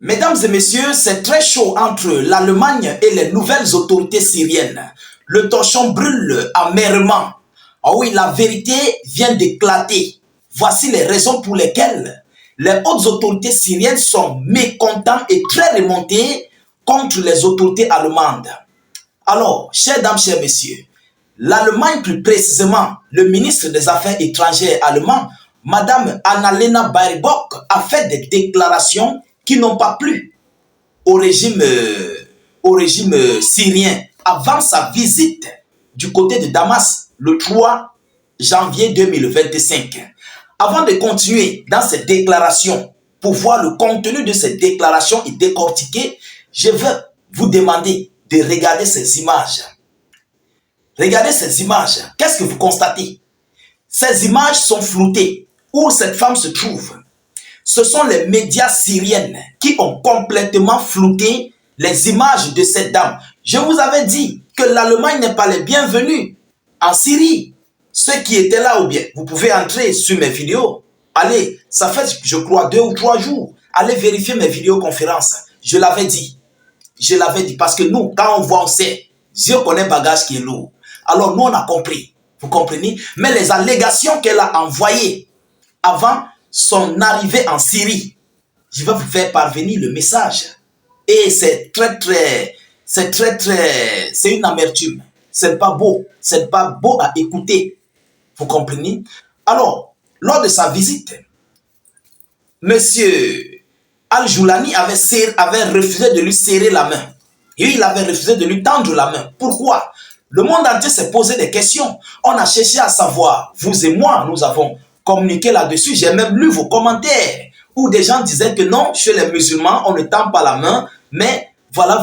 Mesdames et messieurs, c'est très chaud entre l'Allemagne et les nouvelles autorités syriennes. Le torchon brûle amèrement. Ah oui, la vérité vient d'éclater. Voici les raisons pour lesquelles les hautes autorités syriennes sont mécontentes et très remontées contre les autorités allemandes. Alors, chères dames, chers messieurs, l'Allemagne, plus précisément, le ministre des Affaires étrangères allemand, Madame Annalena Baerbock, a fait des déclarations qui n'ont pas plu au régime syrien avant sa visite du côté de Damas le 3 janvier 2025. Avant de continuer dans ces déclarations, pour voir le contenu de ces déclarations et décortiquer, je veux vous demander de regarder ces images. Regardez ces images. Qu'est-ce que vous constatez? Ces images sont floutées. Où cette femme se trouve? Ce sont les médias syriens qui ont complètement flouté les images de cette dame. Je vous avais dit que l'Allemagne n'est pas les bienvenus en Syrie. Ceux qui étaient là, ou bien, vous pouvez entrer sur mes vidéos. Allez, ça fait, je crois, 2 ou 3 jours. Allez vérifier mes vidéoconférences. Je l'avais dit. Je l'avais dit. Parce que nous, quand on voit, on sait. Dieu connaît bagage qui est lourd. Alors, nous, on a compris. Vous comprenez? Mais les allégations qu'elle a envoyées avant son arrivée en Syrie, je vais vous faire parvenir le message. Et c'est c'est une amertume. C'est pas beau. C'est pas beau à écouter. Vous comprenez? Alors, lors de sa visite, Monsieur Al-Joulani avait refusé de lui serrer la main. Et il avait refusé de lui tendre la main. Pourquoi? Le monde entier s'est posé des questions. On a cherché à savoir. Vous et moi, nous avons communiqué là-dessus. J'ai même lu vos commentaires où des gens disaient que non, chez les musulmans, on ne tend pas la main. Mais voilà.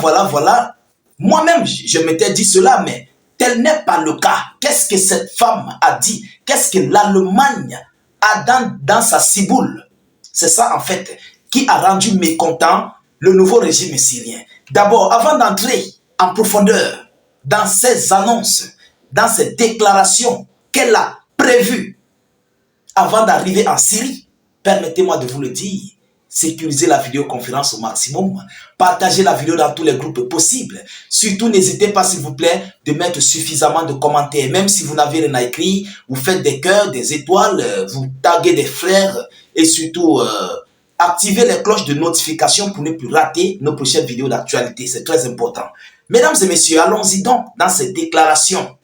Moi-même, je m'étais dit cela, mais tel n'est pas le cas. Qu'est-ce que cette femme a dit? Qu'est-ce que l'Allemagne a dans sa ciboule? C'est ça, en fait, qui a rendu mécontent le nouveau régime syrien. D'abord, avant d'entrer en profondeur dans ces annonces, dans ces déclarations qu'elle a prévues avant d'arriver en Syrie, permettez-moi de vous le dire, sécurisez la vidéoconférence au maximum, partagez la vidéo dans tous les groupes possibles. Surtout, n'hésitez pas, s'il vous plaît, de mettre suffisamment de commentaires. Même si vous n'avez rien à écrire, vous faites des cœurs, des étoiles, vous taguez des frères et surtout, activez les cloches de notification pour ne plus rater nos prochaines vidéos d'actualité. C'est très important. Mesdames et messieurs, allons-y donc dans cette déclaration.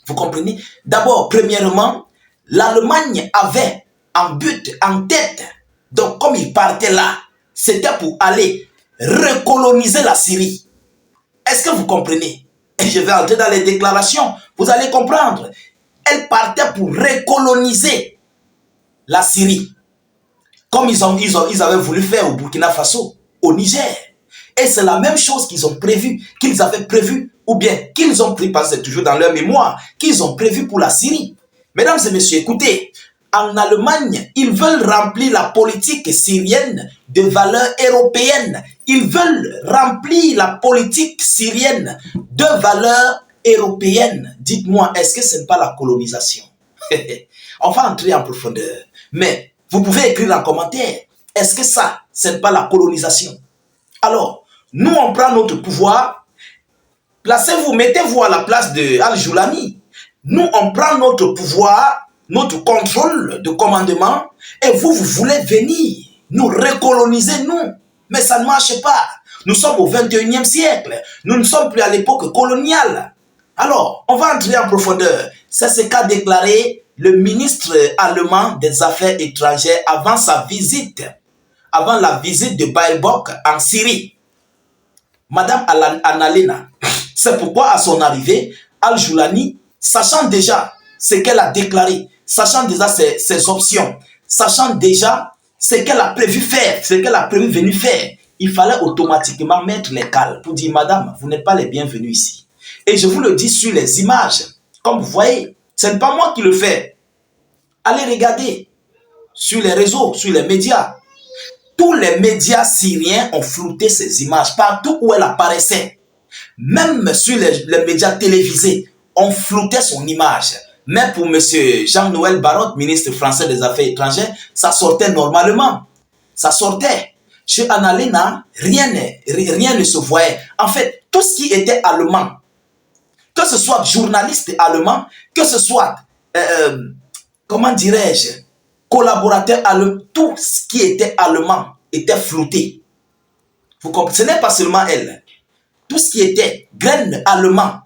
Vous comprenez? D'abord, premièrement, l'Allemagne avait en but, en tête, donc comme il partait là, c'était pour aller recoloniser la Syrie. Est-ce que vous comprenez? Et je vais entrer dans les déclarations, vous allez comprendre. Elle partait pour recoloniser la Syrie, comme ils avaient voulu faire au Burkina Faso, au Niger. Et c'est la même chose qu'ils ont prévu, qu'ils avaient prévu, ou bien qu'ils ont pris, parce que c'est toujours dans leur mémoire, qu'ils ont prévu pour la Syrie. Mesdames et messieurs, écoutez, en Allemagne, ils veulent remplir la politique syrienne de valeurs européennes. Ils veulent remplir la politique syrienne de valeurs européennes. Dites-moi, est-ce que ce n'est pas la colonisation? On va entrer en profondeur. Mais vous pouvez écrire en commentaire, est-ce que ça, ce n'est pas la colonisation? Alors, nous, on prend notre pouvoir. Placez-vous, mettez-vous à la place de Al-Joulani. Nous, on prend notre pouvoir, notre contrôle de commandement, et vous voulez venir nous recoloniser, nous. Mais ça ne marche pas. Nous sommes au 21e siècle. Nous ne sommes plus à l'époque coloniale. Alors, on va entrer en profondeur. C'est ce qu'a déclaré le ministre allemand des Affaires étrangères avant sa visite, avant la visite de Baerbock en Syrie. Madame Annalena. C'est pourquoi, à son arrivée, Al-Joulani, sachant déjà ce qu'elle a déclaré, sachant déjà ses options, sachant déjà ce qu'elle a prévu faire, ce qu'elle a prévu venir faire, il fallait automatiquement mettre les cales pour dire, madame, vous n'êtes pas les bienvenus ici. Et je vous le dis sur les images, comme vous voyez, ce n'est pas moi qui le fais. Allez regarder sur les réseaux, sur les médias. Tous les médias syriens ont flouté ces images partout où elle apparaissait. Même sur les médias télévisés, on floutait son image. Mais pour M. Jean-Noël Barrot, ministre français des Affaires étrangères, ça sortait normalement. Ça sortait. Chez Annalena, rien ne se voyait. En fait, tout ce qui était allemand, que ce soit journaliste allemand, que ce soit, comment dirais-je, collaborateur allemand, tout ce qui était allemand était flouté. Vous comprenez? Ce n'est pas seulement elle. Tout ce qui était graine allemand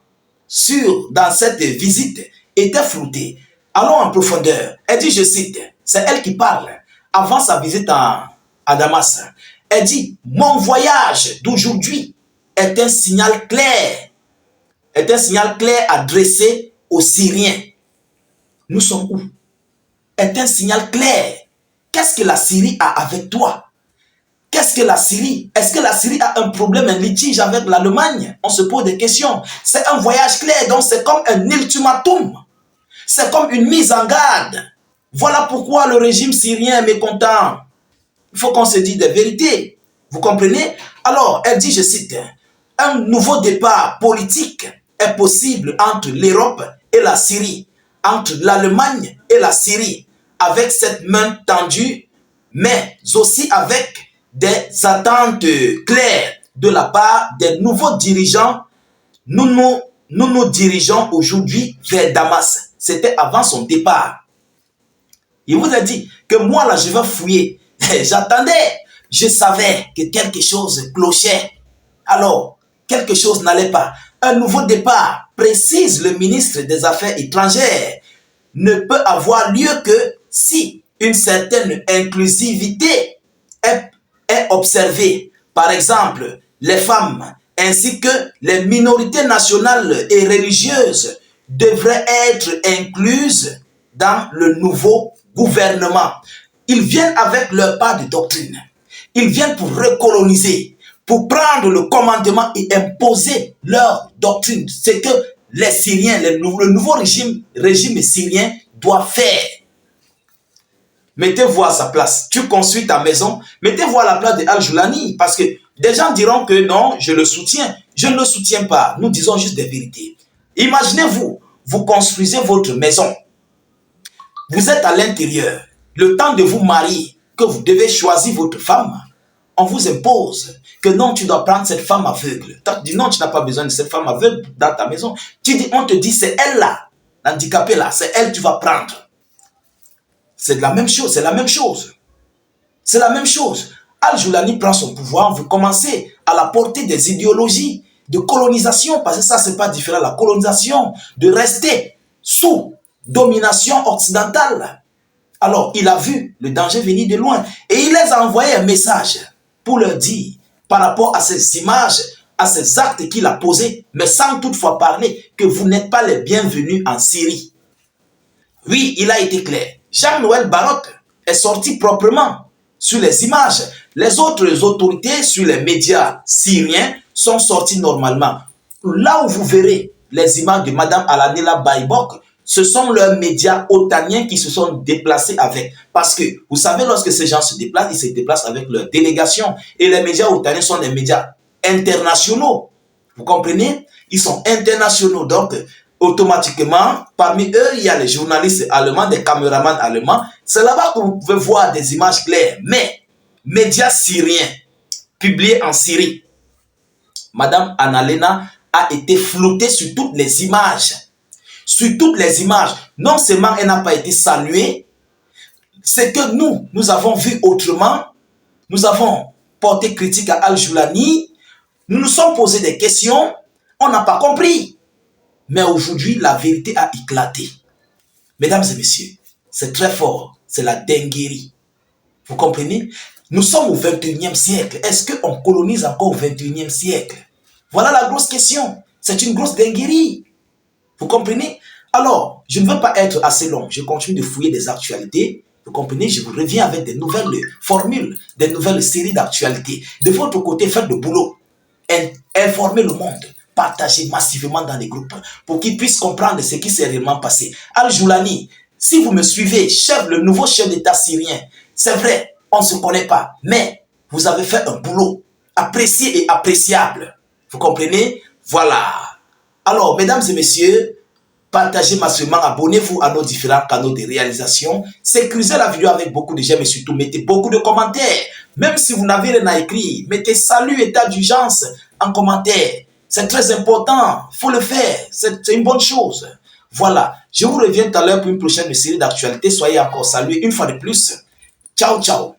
dans cette visite était flouté. Allons en profondeur. Elle dit, je cite, c'est elle qui parle avant sa visite à Damas. Elle dit, mon voyage d'aujourd'hui est un signal clair, adressé aux Syriens. Nous sommes où? Est un signal clair. Qu'est-ce que la Syrie a avec toi? Qu'est-ce que la Syrie? Est-ce que la Syrie a un problème, un litige avec l'Allemagne? On se pose des questions. C'est un voyage clair, donc c'est comme un ultimatum. C'est comme une mise en garde. Voilà pourquoi le régime syrien est mécontent. Il faut qu'on se dise des vérités. Vous comprenez? Alors, elle dit, je cite, un nouveau départ politique est possible entre l'Europe et la Syrie, entre l'Allemagne et la Syrie, avec cette main tendue, mais aussi avec des attentes claires de la part des nouveaux dirigeants. Nous dirigeons aujourd'hui vers Damas. C'était avant son départ. Il vous a dit que moi là je vais fouiller. J'attendais, je savais que quelque chose clochait. Alors, quelque chose n'allait pas. Un nouveau départ, précise le ministre des Affaires étrangères, ne peut avoir lieu que si une certaine inclusivité est observée. Par exemple, les femmes ainsi que les minorités nationales et religieuses devraient être incluses dans le nouveau gouvernement. Ils viennent avec leur part de doctrine. Ils viennent pour recoloniser, pour prendre le commandement et imposer leur doctrine. C'est que les Syriens, le nouveau régime syrien doit faire. Mettez-vous à sa place. Tu construis ta maison, mettez-vous à la place de Al-Joulani, parce que des gens diront que non, je le soutiens. Je ne le soutiens pas. Nous disons juste des vérités. Imaginez-vous, vous construisez votre maison. Vous êtes à l'intérieur. Le temps de vous marier, que vous devez choisir votre femme, on vous impose que non, tu dois prendre cette femme aveugle. Tu dis non, tu n'as pas besoin de cette femme aveugle dans ta maison. On te dit, c'est elle là, l'handicapée là, c'est elle que tu vas prendre. C'est la même chose, c'est la même chose. C'est la même chose. Al-Joulani prend son pouvoir, vous commencez à la porter des idéologies de colonisation, parce que ça, c'est pas différent, la colonisation, de rester sous domination occidentale. Alors, il a vu le danger venir de loin et il les a envoyé un message pour leur dire, par rapport à ces images, à ces actes qu'il a posés, mais sans toutefois parler que vous n'êtes pas les bienvenus en Syrie. Oui, il a été clair. Jean-Noël Barrot est sorti proprement sur les images. Les autres autorités sur les médias syriens sont sortis normalement. Là où vous verrez les images de Mme Alanela Baïbok, ce sont leurs médias otaniens qui se sont déplacés avec. Parce que, vous savez, lorsque ces gens se déplacent, ils se déplacent avec leur délégation. Et les médias otaniens sont des médias internationaux. Vous comprenez? Ils sont internationaux. Donc, automatiquement, parmi eux, il y a les journalistes allemands, des caméramans allemands. C'est là-bas que vous pouvez voir des images claires. Mais, médias syriens, publiés en Syrie, Madame Annalena a été floutée sur toutes les images. Sur toutes les images. Non seulement elle n'a pas été saluée, c'est que nous avons vu autrement. Nous avons porté critique à Al-Joulani. Nous nous sommes posé des questions. On n'a pas compris. Mais aujourd'hui, la vérité a éclaté. Mesdames et messieurs, c'est très fort. C'est la dinguerie. Vous comprenez? Nous sommes au 21e siècle. Est-ce qu'on colonise encore au 21e siècle? Voilà la grosse question. C'est une grosse dinguerie. Vous comprenez? Alors, je ne veux pas être assez long. Je continue de fouiller des actualités. Vous comprenez? Je vous reviens avec des nouvelles formules, des nouvelles séries d'actualités. De votre côté, faites le boulot. Informez le monde. Partagez massivement dans les groupes pour qu'ils puissent comprendre ce qui s'est réellement passé. Al-Joulani, si vous me suivez, le nouveau chef d'État syrien, c'est vrai, on ne se connaît pas, mais vous avez fait un boulot apprécié et appréciable. Vous comprenez? Voilà. Alors, mesdames et messieurs, Partagez massivement, abonnez-vous à nos différents canaux de réalisation. Sécurisez la vidéo avec beaucoup de j'aime et surtout mettez beaucoup de commentaires. Même si vous n'avez rien à écrire, mettez salut, état d'urgence en commentaire. C'est très important, il faut le faire, c'est une bonne chose. Voilà, je vous reviens tout à l'heure pour une prochaine série d'actualités. Soyez encore salués une fois de plus. Ciao, ciao.